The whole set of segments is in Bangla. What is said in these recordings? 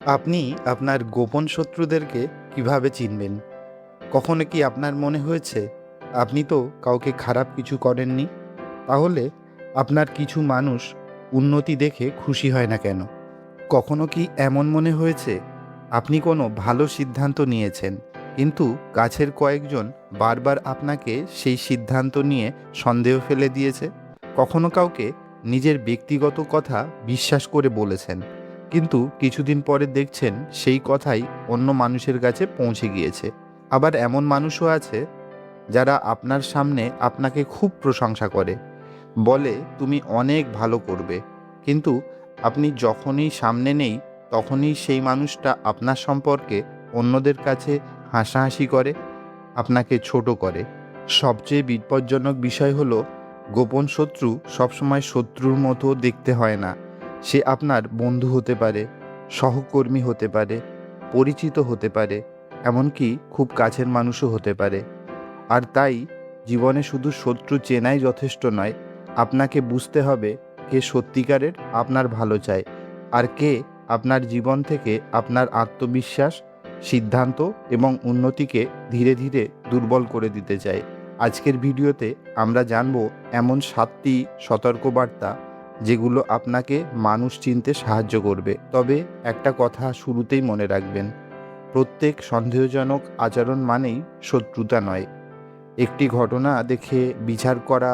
আপনি আপনার গোপন শত্রুদেরকে কিভাবে চিনবেন? কখনো কি আপনার মনে হয়েছে আপনি তো কাউকে খারাপ কিছু করেননি? তাহলে আপনার কিছু মানুষ উন্নতি দেখে খুশি হয় না কেন? কখনো কি এমন মনে হয়েছে আপনি কোনো ভালো সিদ্ধান্ত নিয়েছেন, কিন্তু কাছের কয়েকজন বারবার আপনাকে সেই সিদ্ধান্ত নিয়ে সন্দেহ ফেলে দিয়েছে? কখনো কাউকে নিজের ব্যক্তিগত কথা বিশ্বাস করে বলেছেন, কিন্তু কিছুদিন পরে দেখছেন সেই কথাই অন্য মানুষের কাছে পৌঁছে গিয়েছে? আবার এমন মানুষও আছে যারা আপনার সামনে আপনাকে খুব প্রশংসা করে, বলে তুমি অনেক ভালো করবে, কিন্তু আপনি যখনই সামনে নেই তখনই সেই মানুষটা আপনার সম্পর্কে অন্যদের কাছে হাসাহাসি করে, আপনাকে ছোট করে। সবচেয়ে বিপজ্জনক বিষয় হলো, গোপন শত্রু সবসময় শত্রুর মতো দেখতে হয় না। সে আপনার বন্ধু হতে পারে, সহকর্মী হতে পারে, পরিচিত হতে পারে, এমনকি খুব কাছের মানুষও হতে পারে। আর তাই জীবনে শুধু শত্রু চেনাই যথেষ্ট নয়, আপনাকে বুঝতে হবে কে সত্যিকারের আপনার ভালো চায়, আর কে আপনার জীবন থেকে আপনার আত্মবিশ্বাস, সিদ্ধান্ত এবং উন্নতিকে ধীরে ধীরে দুর্বল করে দিতে চায়। আজকের ভিডিওতে আমরা জানব এমন 7টি সতর্কবার্তা যেগুলো আপনাকে মানুষ চিনতে সাহায্য করবে। তবে একটা কথা শুরুতেই মনে রাখবেন, প্রত্যেক সন্দেহজনক আচরণ মানেই শত্রুতা নয়। একটি ঘটনা দেখে বিচার করা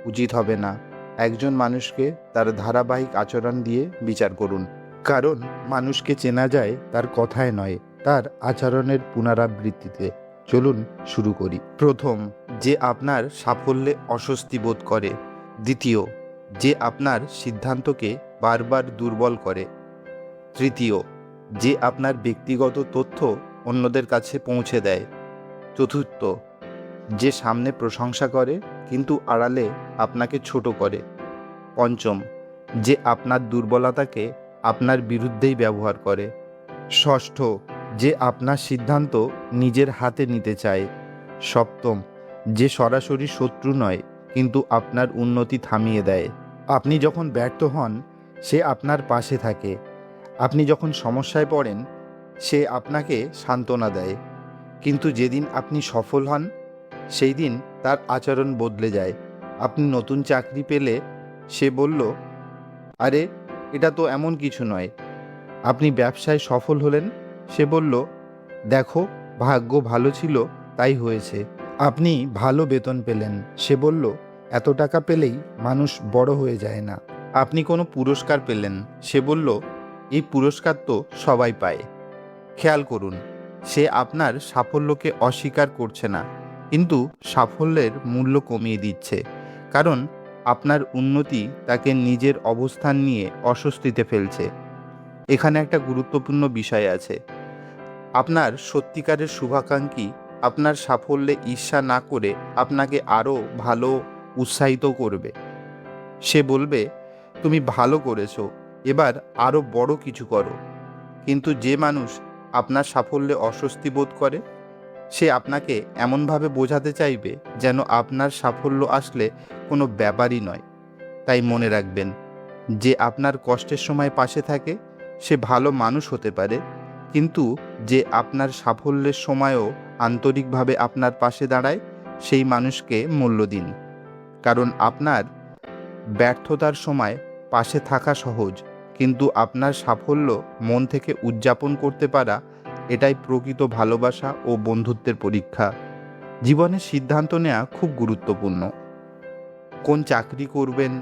উচিত হবে না। একজন মানুষকে তার ধারাবাহিক আচরণ দিয়ে বিচার করুন, কারণ মানুষকে চেনা যায় তার কথায় নয়, তার আচরণের পুনরাবৃত্তিতে। চলুন শুরু করি। প্রথম, যে আপনার সাফল্যে অস্বস্তি বোধ করে। দ্বিতীয়, যে আপনার সিদ্ধান্তকে বারবার দুর্বল করে। তৃতীয়, যে আপনার ব্যক্তিগত তথ্য অন্যদের কাছে পৌঁছে দেয়। চতুর্থ, যে সামনে প্রশংসা করে কিন্তু আড়ালে আপনাকে ছোট করে। পঞ্চম, যে আপনার দুর্বলতাকে আপনার বিরুদ্ধেই ব্যবহার করে। ষষ্ঠ, যে আপনার সিদ্ধান্ত নিজের হাতে নিতে চায়। সপ্তম, যে সরাসরি শত্রু নয় কিন্তু আপনার উন্নতি থামিয়ে দেয়। আপনি যখন ব্যর্থ হন সে আপনার পাশে থাকে, আপনি যখন সমস্যায় পড়েন সে আপনাকে সান্ত্বনা দেয়, কিন্তু যেদিন আপনি সফল হন সেই দিন তার আচরণ বদলে যায়। আপনি নতুন চাকরি পেলে সে বলল, আরে এটা তো এমন কিছু নয়। আপনি ব্যবসায় সফল হলেন, সে বলল, দেখো ভাগ্য ভালো ছিল তাই হয়েছে। আপনি ভালো বেতন পেলেন, সে বলল, এত টাকা পেলেই মানুষ বড় হয়ে যায় না। আপনি কোনো পুরস্কার পেলেন, সে বলল, এই পুরস্কার তো সবাই পায়। খেয়াল করুন, সে আপনার সাফল্যকে অস্বীকার করছে না, কিন্তু সাফল্যের মূল্য কমিয়ে দিচ্ছে, কারণ আপনার উন্নতি তাকে নিজের অবস্থান নিয়ে অস্বস্তিতে ফেলছে। এখানে একটা গুরুত্বপূর্ণ বিষয় আছে। আপনার সত্যিকারের শুভাকাঙ্ক্ষী আপনার সাফল্যে ঈর্ষা না করে আপনাকে আরও ভালো উৎসাহিত করবে। সে বলবে, তুমি ভালো করেছো, এবার আরও বড় কিছু করো। কিন্তু যে মানুষ আপনার সাফল্যে অস্বস্তি বোধ করে সে আপনাকে এমনভাবে বোঝাতে চাইবে যেন আপনার সাফল্য আসলে কোনো ব্যাপারই নয়। তাই মনে রাখবেন, যে আপনার কষ্টের সময় পাশে থাকে সে ভালো মানুষ হতে পারে, কিন্তু যে আপনার সাফল্যের সময়ও আন্তরিকভাবে আপনার পাশে দাঁড়ায় সেই মানুষকে মূল্য দিন। কারণ আপনার ব্যর্থতার সময় পাশে থাকা সহজ, কিন্তু আপনার সাফল্য মন থেকে উদযাপন করতে পারা, এটাই প্রকৃত ভালোবাসা ও বন্ধুত্বের পরীক্ষা। জীবনে সিদ্ধান্ত নেওয়া খুব গুরুত্বপূর্ণ। কোন চাকরি করবেন,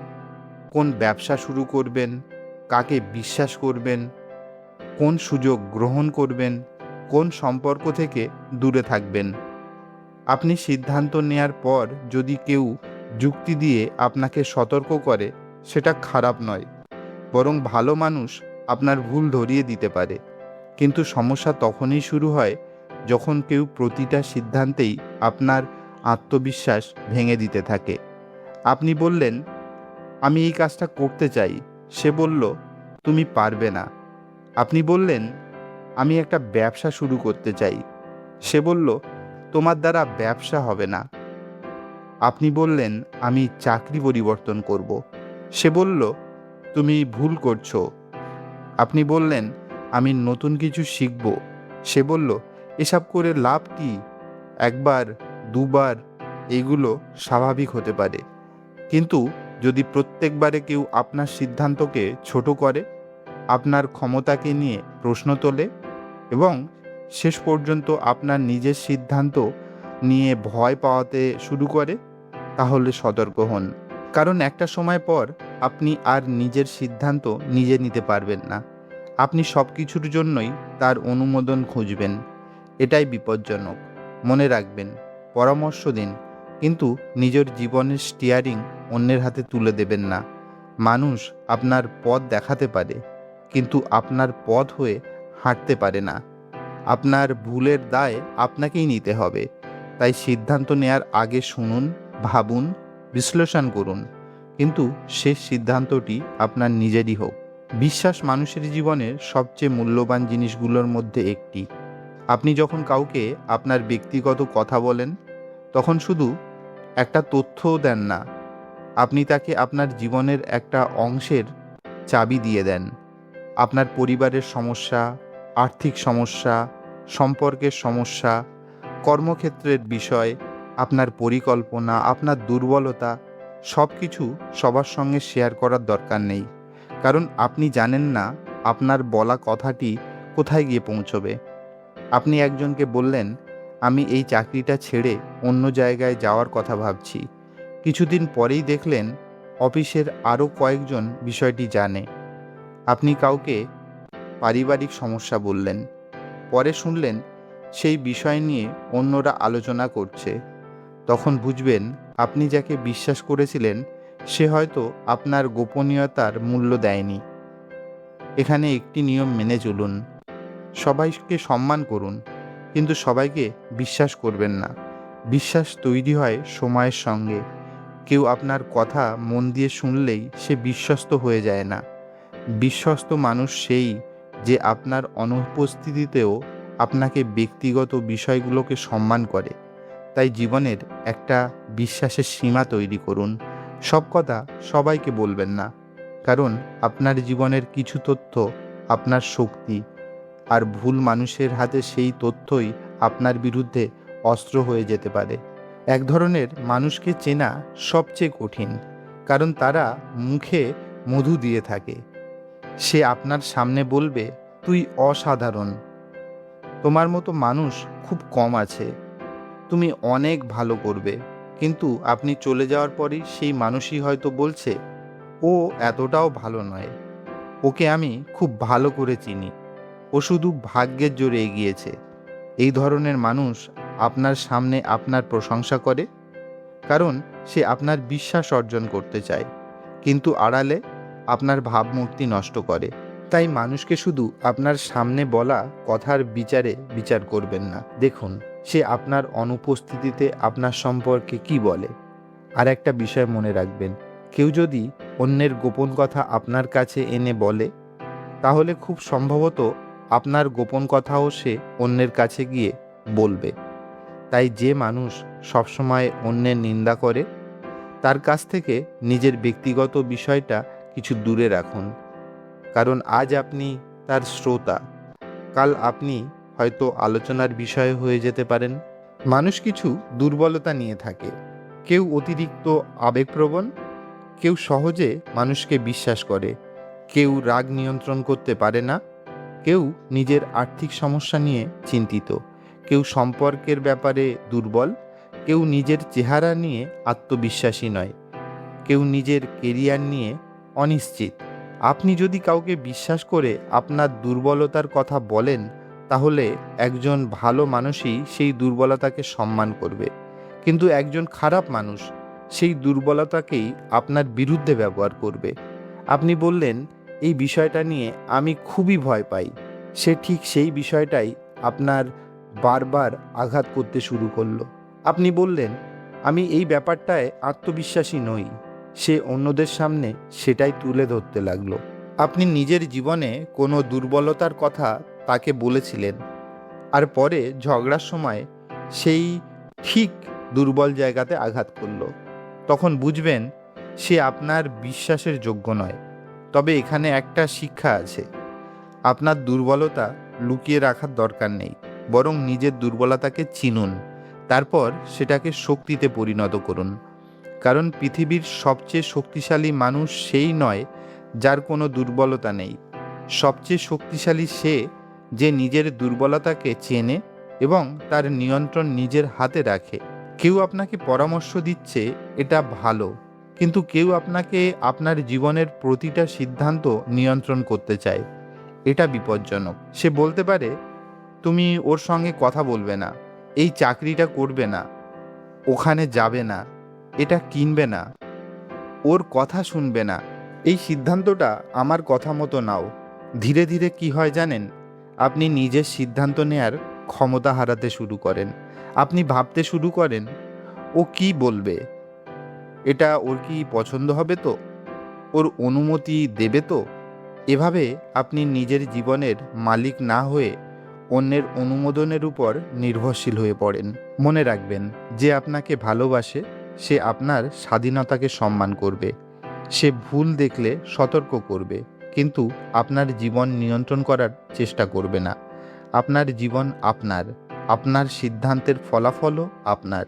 কোন ব্যবসা শুরু করবেন, কাকে বিশ্বাস করবেন, কোন সুযোগ গ্রহণ করবেন, কোন সম্পর্ক থেকে দূরে থাকবেন। আপনি সিদ্ধান্ত নেয়ার পর যদি কেউ যুক্তি দিয়ে আপনাকে সতর্ক করে, সেটা খারাপ নয়, বরং ভালো মানুষ আপনার ভুল ধরিয়ে দিতে পারে। কিন্তু সমস্যা তখনই শুরু হয় যখন কেউ প্রতিটা সিদ্ধান্তেই আপনার আত্মবিশ্বাস ভেঙে দিতে থাকে। আপনি বললেন, আমি এই কাজটা করতে চাই, সে বলল, তুমি পারবে না। আপনি বললেন, আমি একটা ব্যবসা শুরু করতে চাই, সে বলল, তোমার দ্বারা ব্যবসা হবে না। আপনি বললেন, আমি চাকরি পরিবর্তন করব, সে বলল, তুমি ভুল করছো। আপনি বললেন, আমি নতুন কিছু শিখব। সে বলল, এসব করে লাভ কি? একবার দুবার এগুলো স্বাভাবিক হতে পারে, কিন্তু যদি প্রত্যেকবারে কেউ আপনার সিদ্ধান্তকে ছোট করে, আপনার ক্ষমতাকে নিয়ে প্রশ্ন তোলে এবং শেষ পর্যন্ত আপনার নিজের সিদ্ধান্ত নিয়ে ভয় পাওয়াতে শুরু করে, তাহলে সতর্ক হন। কারণ একটা সময় পর আপনি আর নিজের সিদ্ধান্ত নিজে নিতে পারবেন না। আপনি সব কিছুর জন্যই তার অনুমোদন খুঁজবেন। এটাই বিপজ্জনক। মনে রাখবেন, পরামর্শ দিন, কিন্তু নিজের জীবনের স্টিয়ারিং অন্যের হাতে তুলে দেবেন না। মানুষ আপনার পথ দেখাতে পারে, কিন্তু আপনার পথ হয়ে হাঁটতে পারে না। আপনার ভুলের দায় আপনাকেই নিতে হবে। তাই সিদ্ধান্ত নেয়ার আগে শুনুন, ভাবুন, বিশ্লেষণ করুন, কিন্তু শেষ সিদ্ধান্তটি আপনার নিজেরই হোক। বিশ্বাস মানুষের জীবনের সবচেয়ে মূল্যবান জিনিসগুলোর মধ্যে একটি। আপনি যখন কাউকে আপনার ব্যক্তিগত কথা বলেন, তখন শুধু একটা তথ্যও দেন না, আপনি তাকে আপনার জীবনের একটা অংশের চাবি দিয়ে দেন। আপনার পরিবারের সমস্যা, আর্থিক সমস্যা, সম্পর্কের সমস্যা, কর্মক্ষেত্রের বিষয়, আপনার পরিকল্পনা, আপনার দুর্বলতা, সব কিছু সবার সঙ্গে শেয়ার করার দরকার নেই। কারণ আপনি জানেন না আপনার বলা কথাটি কোথায় গিয়ে পৌঁছবে। আপনি একজনকে বললেন, আমি এই চাকরিটা ছেড়ে অন্য জায়গায় যাওয়ার কথা ভাবছি। কিছুদিন পরেই দেখলেন অফিসের আরও কয়েকজন বিষয়টি জানে। আপনি কাউকে পারিবারিক সমস্যা বললেন, পরে শুনলেন সেই বিষয় নিয়ে অন্যরা আলোচনা করছে। তখন বুঝবেন আপনি যাকে বিশ্বাস করেছিলেন সে হয়তো আপনার গোপনীয়তার মূল্য দেয়নি। এখানে একটি নিয়ম মেনে চলুন, সবাইকে সম্মান করুন, কিন্তু সবাইকে বিশ্বাস করবেন না। বিশ্বাস তৈরি হয় সময়ের সঙ্গে। কেউ আপনার কথা মন দিয়ে শুনলেই সে বিশ্বস্ত হয়ে যায় না। বিশ্বস্ত মানুষ সেই যে আপনার অনুপস্থিতিতেও আপনাকে ব্যক্তিগত বিষয়গুলোকে সম্মান করে। তাই জীবনের একটা বিশ্বাসের সীমা তৈরি করুন। সব কথা সবাইকে বলবেন না, কারণ আপনার জীবনের কিছু তথ্য আপনার শক্তি, আর ভুল মানুষের হাতে সেই তথ্যই আপনার বিরুদ্ধে অস্ত্র হয়ে যেতে পারে। এক ধরনের মানুষকে চেনা সবচেয়ে কঠিন, কারণ তারা মুখে মধু দিয়ে থাকে। সে আপনার সামনে বলবে, তুই অসাধারণ, তোমার মতো মানুষ খুব কম আছে, তুমি অনেক ভালো করবে। কিন্তু আপনি চলে যাওয়ার পরই সেই মানুষই হয়তো বলছে, ও এতটাও ভালো নয়, ওকে আমি খুব ভালো করে চিনি, ও শুধু ভাগ্যের জোরে এগিয়েছে। এই ধরনের মানুষ আপনার সামনে আপনার প্রশংসা করে, কারণ সে আপনার বিশ্বাস অর্জন করতে চায়, কিন্তু আড়ালে আপনার ভাবমূর্তি নষ্ট করে। তাই মানুষকে শুধু আপনার সামনে বলা কথার বিচার করবেন না, দেখুন সে আপনার অনুপস্থিতিতে আপনার সম্পর্কে কি বলে। আর একটা বিষয় মনে রাখবেন, কেউ যদি অন্যের গোপন কথা আপনার কাছে এনে বলে, তাহলে খুব সম্ভবত আপনার গোপন কথাও সে অন্যের কাছে গিয়ে বলবে। তাই যে মানুষ সবসময় অন্যের নিন্দা করে, তার কাছ থেকে নিজের ব্যক্তিগত বিষয়টা কিছু দূরে রাখুন। কারণ আজ আপনি তার শ্রোতা, কাল আপনি হয়তো আলোচনার বিষয় হয়ে যেতে পারেন। মানুষ কিছু দুর্বলতা নিয়ে থাকে। কেউ অতিরিক্ত আবেগপ্রবণ, কেউ সহজে মানুষকে বিশ্বাস করে, কেউ রাগ নিয়ন্ত্রণ করতে পারে না, কেউ নিজের আর্থিক সমস্যা নিয়ে চিন্তিত, কেউ সম্পর্কের ব্যাপারে দুর্বল, কেউ নিজের চেহারা নিয়ে আত্মবিশ্বাসী নয়, কেউ নিজের কেরিয়ার নিয়ে অনিশ্চিত। আপনি যদি কাউকে বিশ্বাস করে আপনার দুর্বলতার কথা বলেন, তাহলে একজন ভালো মানুষই সেই দুর্বলতাকে সম্মান করবে, কিন্তু একজন খারাপ মানুষ সেই দুর্বলতাকেই আপনার বিরুদ্ধে ব্যবহার করবে। আপনি বললেন, এই বিষয়টা নিয়ে আমি খুবই ভয় পাই, সে ঠিক সেই বিষয়টাই আপনার বারবার আঘাত করতে শুরু করলো। আপনি বললেন, আমি এই ব্যাপারটায় আত্মবিশ্বাসী নই, সে অন্যদের সামনে সেটাই তুলে ধরতে লাগলো। আপনি নিজের জীবনে কোনো দুর্বলতার কথা তাকে বলেছিলেন, আর পরে ঝগড়ার সময় সেই ঠিক দুর্বল জায়গাতে আঘাত করলো। তখন বুঝবেন সে আপনার বিশ্বাসের যোগ্য নয়। তবে এখানে একটা শিক্ষা আছে, আপনার দুর্বলতা লুকিয়ে রাখার দরকার নেই, বরং নিজের দুর্বলতাকে চিনুন, তারপর সেটাকে শক্তিতে পরিণত করুন। কারণ পৃথিবীর সবচেয়ে শক্তিশালী মানুষ সেই নয় যার কোনো দুর্বলতা নেই। সবচেয়ে শক্তিশালী সে যে নিজের দুর্বলতাকে চেনে এবং তার নিয়ন্ত্রণ নিজের হাতে রাখে। কেউ আপনাকে পরামর্শ দিচ্ছে, এটা ভালো, কিন্তু কেউ আপনাকে আপনার জীবনের প্রতিটা সিদ্ধান্ত নিয়ন্ত্রণ করতে চায়। এটা বিপজ্জনক। সে বলতে পারে, তুমি ওর সঙ্গে কথা বলবে না, এই চাকরিটা করবে না, ওখানে যাবে না, এটা কিনবে না, ওর কথা শুনবে না, এই সিদ্ধান্তটা আমার কথা মতো নাও। ধীরে ধীরে কি হয় জানেন? আপনি নিজের সিদ্ধান্ত নেয়ার ক্ষমতা হারাতে শুরু করেন। আপনি ভাবতে শুরু করেন, ও কি বলবে, এটা ওর কি পছন্দ হবে তো, ওর অনুমতি দেবে তো। এভাবে আপনি নিজের জীবনের মালিক না হয়ে অন্যের অনুমোদনের উপর নির্ভরশীল হয়ে পড়েন। মনে রাখবেন, যে আপনাকে ভালোবাসে সে আপনার স্বাধীনতাকে সম্মান করবে। সে ভুল দেখলে সতর্ক করবে, কিন্তু আপনার জীবন নিয়ন্ত্রণ করার চেষ্টা করবে না। আপনার জীবন আপনার, আপনার সিদ্ধান্তের ফলাফলও আপনার।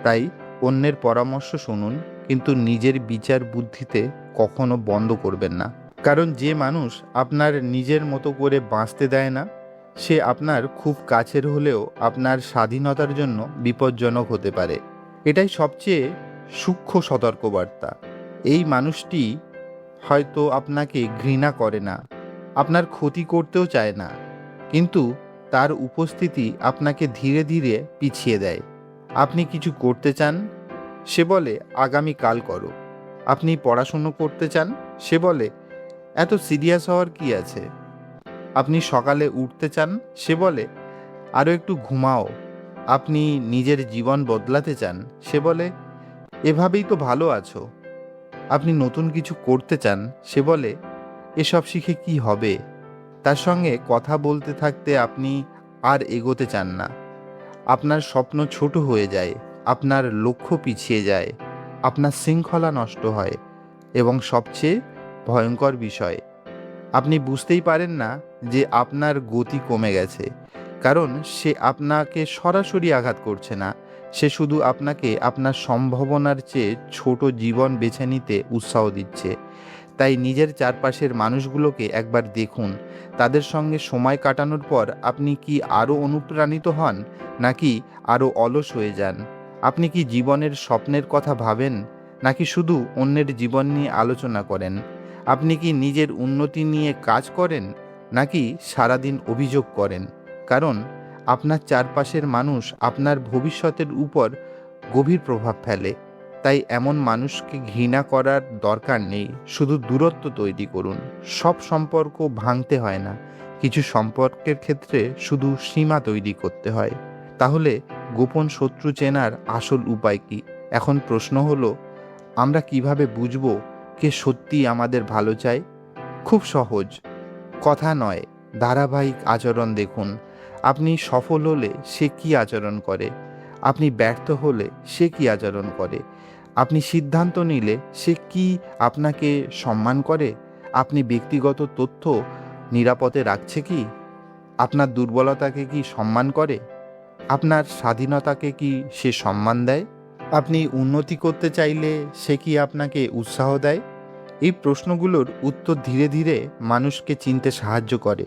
তাই অন্যের পরামর্শ শুনুন, কিন্তু নিজের বিচার বুদ্ধিতে কখনো বন্ধ করবেন না। কারণ যে মানুষ আপনার নিজের মতো করে বাঁচতে দেয় না, সে আপনার খুব কাছের হলেও আপনার স্বাধীনতার জন্য বিপজ্জনক হতে পারে। এটাই সবচেয়ে সূক্ষ্ম সতর্কবার্তা। এই মানুষটি হয়তো আপনাকে ঘৃণা করে না, আপনার ক্ষতি করতেও চায় না, কিন্তু তার উপস্থিতি আপনাকে ধীরে ধীরে পিছিয়ে দেয়। আপনি কিছু করতে চান, সে বলে আগামীকাল করো। আপনি পড়াশুনো করতে চান, সে বলে এত সিরিয়াস হওয়ার কি আছে। আপনি সকালে উঠতে চান, সে বলে আরও একটু ঘুমাও। আপনি নিজের জীবন বদলাতে চান, সে বলে এভাবেই তো ভালো আছো। আপনি নতুন কিছু করতে চান, সে বলে এসব শিখে কি হবে। তার সঙ্গে কথা বলতে থাকতে আপনি আর এগোতে চান না। আপনার স্বপ্ন ছোট হয়ে যায়, আপনার লক্ষ্য পিছিয়ে যায়, আপনার শৃঙ্খলা নষ্ট হয়, এবং সবচেয়ে ভয়ঙ্কর বিষয়, আপনি বুঝতেই পারেন না যে আপনার গতি কমে গেছে। কারণ সে আপনাকে সরাসরি আঘাত করছে না, সে শুধু আপনাকে আপনার সম্ভাবনার চেয়ে ছোট জীবন বেছে নিতে উৎসাহ দিচ্ছে। তাই নিজের চারপাশের মানুষগুলোকে একবার দেখুন। তাদের সঙ্গে সময় কাটানোর পর আপনি কি আরও অনুপ্রাণিত হন, নাকি আরও অলস হয়ে যান? আপনি কি জীবনের স্বপ্নের কথা ভাবেন, নাকি শুধু অন্যের জীবন নিয়ে আলোচনা করেন? আপনি কি নিজের উন্নতি নিয়ে কাজ করেন, নাকি সারাদিন অভিযোগ করেন? কারণ আপনার চারপাশের মানুষ আপনার ভবিষ্যতের উপর গভীর প্রভাব ফেলে। তাই এমন মানুষকে ঘৃণা করার দরকার নেই, শুধু দূরত্ব তৈরি করুন। সব সম্পর্ক ভাঙতে হয় না, কিছু সম্পর্কের ক্ষেত্রে শুধু সীমা তৈরি করতে হয়। তাহলে গোপন শত্রু চেনার আসল উপায় কি? এখন প্রশ্ন হলো, আমরা কিভাবে বুঝবো কে সত্যি আমাদের ভালো চায়? খুব সহজ, কথা নয়, ধারাবাহিক আচরণ দেখুন। আপনি সফল হলে সে কি আচরণ করে, আপনি ব্যর্থ হলে সে কি আচরণ করে, আপনি সিদ্ধান্ত নিলে সে কি আপনাকে সম্মান করে, আপনি ব্যক্তিগত তথ্য নিরাপদে রাখছে কি, আপনার দুর্বলতাকে কি সম্মান করে, আপনার স্বাধীনতাকে কি সে সম্মান দেয়, আপনি উন্নতি করতে চাইলে সে কি আপনাকে উৎসাহ দেয়? এই প্রশ্নগুলোর উত্তর ধীরে ধীরে মানুষকে চিনতে সাহায্য করে।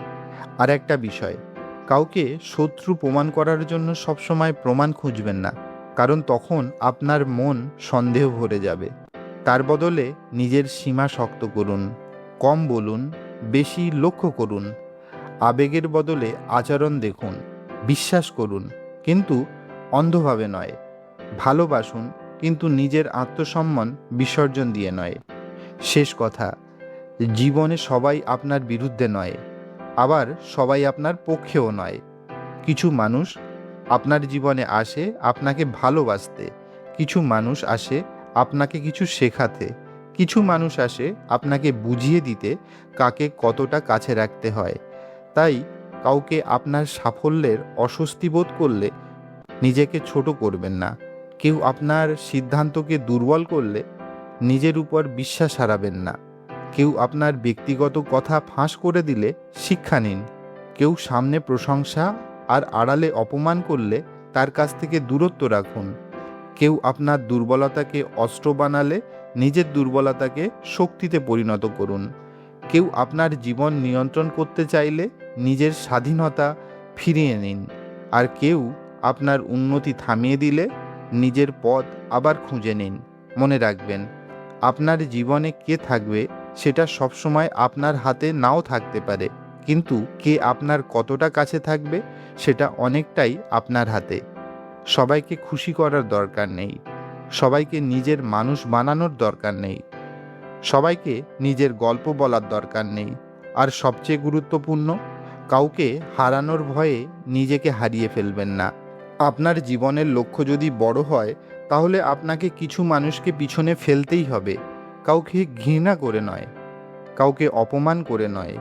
আর একটা বিষয়, কাউকে শত্রু প্রমাণ করার জন্য সবসময় প্রমাণ খুঁজবেন না, কারণ তখন আপনার মন সন্দেহ ভরে যাবে। তার বদলে নিজের সীমা শক্ত করুন, কম বলুন, বেশি লক্ষ্য করুন। আবেগের বদলে আচরণ দেখুন, বিশ্বাস করুন, কিন্তু অন্ধভাবে নয়। ভালোবাসুন, কিন্তু নিজের আত্মসম্মান বিসর্জন দিয়ে নয়। শেষ কথা, জীবনে সবাই আপনার বিরুদ্ধে নয়, আবার সবাই আপনার পক্ষেও নয়। কিছু মানুষ আপনার জীবনে আসে আপনাকে ভালোবাসতে, কিছু মানুষ আসে আপনাকে কিছু শেখাতে, কিছু মানুষ আসে আপনাকে বুঝিয়ে দিতে কাকে কতটা কাছে রাখতে হয়। তাই কাউকে আপনার সাফল্যের অস্বস্তি বোধ করলে নিজেকে ছোট করবেন না। কেউ আপনার সিদ্ধান্তকে দুর্বল করলে নিজের উপর বিশ্বাস হারাবেন না। কেউ আপনার ব্যক্তিগত কথা ফাঁস করে দিলে শিক্ষা নিন। কেউ সামনে প্রশংসা আর আড়ালে অপমান করলে তার কাছ থেকে দূরত্ব রাখুন। কেউ আপনার দুর্বলতাকে অস্ত্র বানালে নিজের দুর্বলতাকে শক্তিতে পরিণত করুন। কেউ আপনার জীবন নিয়ন্ত্রণ করতে চাইলে নিজের স্বাধীনতা ফিরিয়ে নিন। আর কেউ আপনার উন্নতি থামিয়ে দিলে নিজের পথ আবার খুঁজে নিন। মনে রাখবেন, আপনার জীবনে কে থাকবে সেটা সবসময় আপনার হাতে নাও থাকতে পারে, কিন্তু কে আপনার কতটা কাছে থাকবে সেটা অনেকটাই আপনার হাতে। সবাইকে খুশি করার দরকার নেই, সবাইকে নিজের মানুষ বানানোর দরকার নেই, সবাইকে নিজের গল্প বলার দরকার নেই। আর সবচেয়ে গুরুত্বপূর্ণ, কাউকে হারানোর ভয়ে নিজেকে হারিয়ে ফেলবেন না। আপনার জীবনের লক্ষ্য যদি বড় হয়, তাহলে আপনাকে কিছু মানুষকে পিছনে ফেলতেই হবে। কাউকে ঘৃণা করে নয়, কাউকে অপমান করে নয়,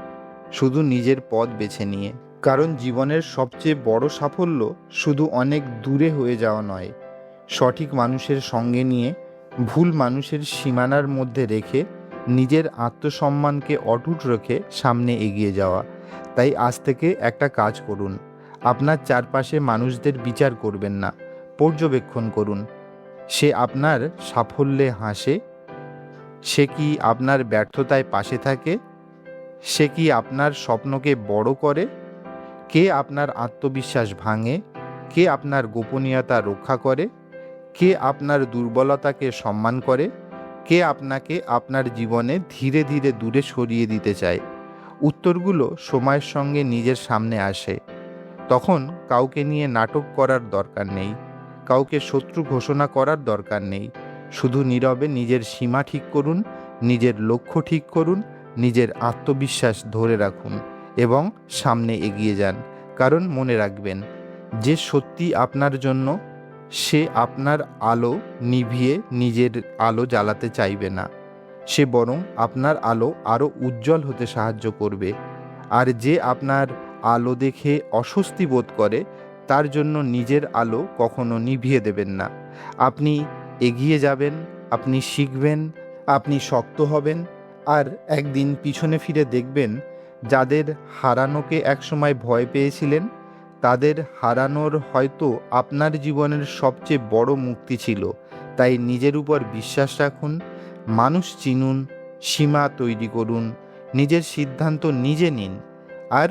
শুধু নিজের পথ বেছে নিয়ে। কারণ জীবনের সবচেয়ে বড় সাফল্য শুধু অনেক দূরে হয়ে যাওয়া নয়, সঠিক মানুষের সঙ্গে নিয়ে ভুল মানুষের সীমানার মধ্যে রেখে নিজের আত্মসম্মানকে অটুট রেখে সামনে এগিয়ে যাওয়া। তাই আজ থেকে একটা কাজ করুন, আপনার চারপাশে মানুষদের বিচার করবেন না, পর্যবেক্ষণ করুন। সে আপনার সাফল্যে হাসে? সে কি আপনার ব্যর্থতায় পাশে থাকে? সে কি আপনার স্বপ্নকে বড় করে? কে আপনার আত্মবিশ্বাস ভাঙে? কে আপনার গোপনীয়তা রক্ষা করে? কে আপনার দুর্বলতাকে সম্মান করে? কে আপনাকে আপনার জীবনে ধীরে ধীরে দূরে সরিয়ে দিতে চায়? উত্তরগুলো সময়ের সঙ্গে নিজের সামনে আসে। তখন কাউকে নিয়ে নাটক করার দরকার নেই, কাউকে শত্রু ঘোষণা করার দরকার নেই। শুধু নীরবে নিজের সীমা ঠিক করুন, নিজের লক্ষ্য ঠিক করুন, নিজের আত্মবিশ্বাস ধরে রাখুন এবং সামনে এগিয়ে যান। কারণ মনে রাখবেন, যে সত্যি আপনার জন্য, সে আপনার আলো নিভিয়ে নিজের আলো জ্বালাতে চাইবে না, সে বরং আপনার আলো আরও উজ্জ্বল হতে সাহায্য করবে। আর যে আপনার আলো দেখে অস্বস্তি বোধ করে, তার জন্য নিজের আলো কখনো নিভিয়ে দেবেন না। আপনি এগিয়ে যাবেন, আপনি শিখবেন, আপনি শক্ত হবেন, আর একদিন পিছনে ফিরে দেখবেন যাদের হারানোকে একসময় ভয় পেয়েছিলেন, তাদের হারানোর হয়তো আপনার জীবনের সবচেয়ে বড় মুক্তি ছিল। তাই নিজের উপর বিশ্বাস রাখুন, মানুষ চিনুন, সীমা তৈরি করুন, নিজের সিদ্ধান্ত নিজে নিন। আর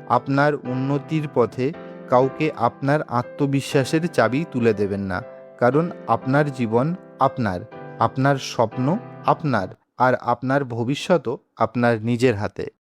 আপনার উন্নতির পথে কাউকে আপনার আত্মবিশ্বাসের চাবি তুলে দেবেন না। কারণ আপনার জীবন আপনার, আপনার স্বপ্ন আপনার, আর আপনার ভবিষ্যৎও আপনার নিজের হাতে।